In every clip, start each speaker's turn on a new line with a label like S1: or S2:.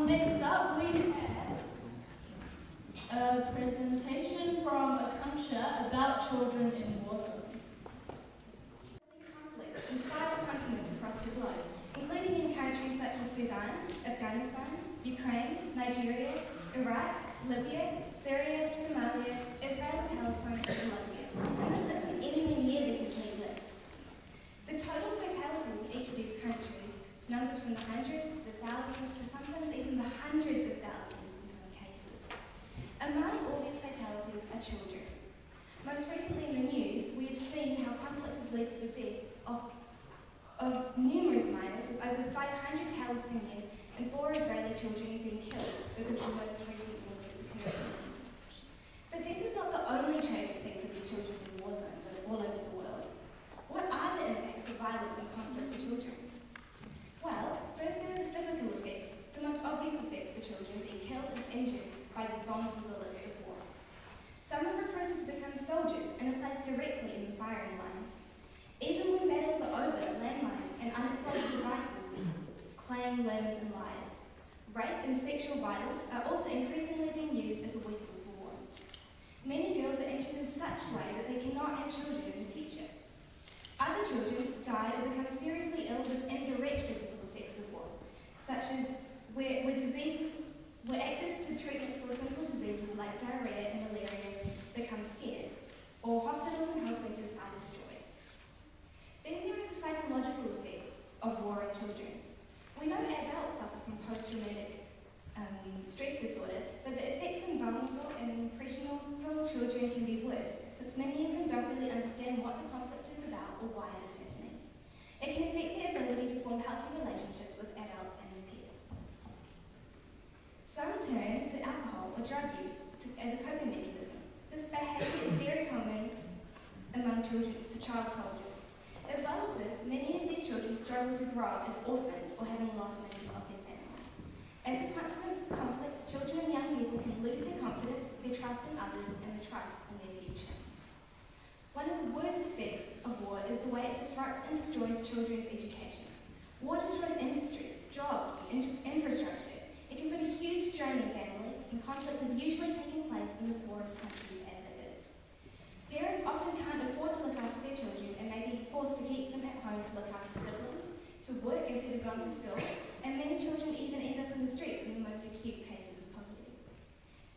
S1: Next up, we have a presentation from Akanksha about children in war zones.
S2: Conflict in 5 continents across the globe, including in countries such as Sudan, Afghanistan, Ukraine, Nigeria, Iraq, Libya, Syria, Somalia, Israel, Palestine, and Colombia. And this isn't anywhere near the complete list. The total fatalities in each of these countries numbers from the hundreds to the thousands to sometimes even the hundreds of thousands in some cases. Among all these fatalities are children. Most recently in the news, we have seen how conflict has led to the death of numerous minors, with over 500 Palestinians and 4 Israeli children being killed because of the most recent war that's occurred. But death is not the only tragic thing for these children in war zones all over the world. What are the impacts of violence and conflict for children? Well, first there are the physical effects, the most obvious effects for children being killed and injured by the bombs and bullets of war. Some are recruited to become soldiers and are placed directly in the firing line. Even when battles are over, landmines and undisclosed devices claim limbs and lives. Rape and sexual violence are also increasingly being used as a weapon for war. Many girls are injured in such a way that they cannot have children in the future. Other children die or become seriously ill with indirect physical effects of war, such as where access to treatment for simple diseases like diarrhea and malaria becomes scarce, or hospitals and health centres are destroyed. Then there are the psychological effects of war on children. We know adults suffer from post-traumatic stress disorder, but the effects on vulnerable and impressionable children can be worse, since many of them don't really understand what the conflict is about or why it is happening. It can affect their ability to form healthy relationships with adults and their peers. Some turn to alcohol or drug use as a coping mechanism. This behaviour is very common among child soldiers. As well as this, many of these children struggle to grow up as orphans or having lost members of their family. As a consequence of conflict, children and young people can lose their confidence, their trust in others, and their trust in their future. One of the worst effects of war is the way it disrupts and destroys children's education. War destroys industries, jobs, infrastructure. It can put a huge strain on families, and conflict is usually taking place in the poorest countries as it is. Parents often can't afford to look after their children and may be forced to keep them at home to look after siblings, to work instead of going to school, and many children even end up in the streets in the most acute cases of poverty.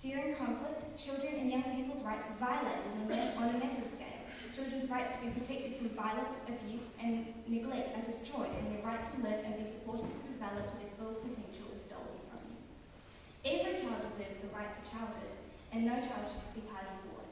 S2: During conflict, children and young people's rights are violated on a massive scale. Children's rights to be protected from violence, abuse, and neglect are destroyed, and their right to live and be supported to develop to their full potential is stolen from them. Every child deserves the right to childhood, and no child should be part of war.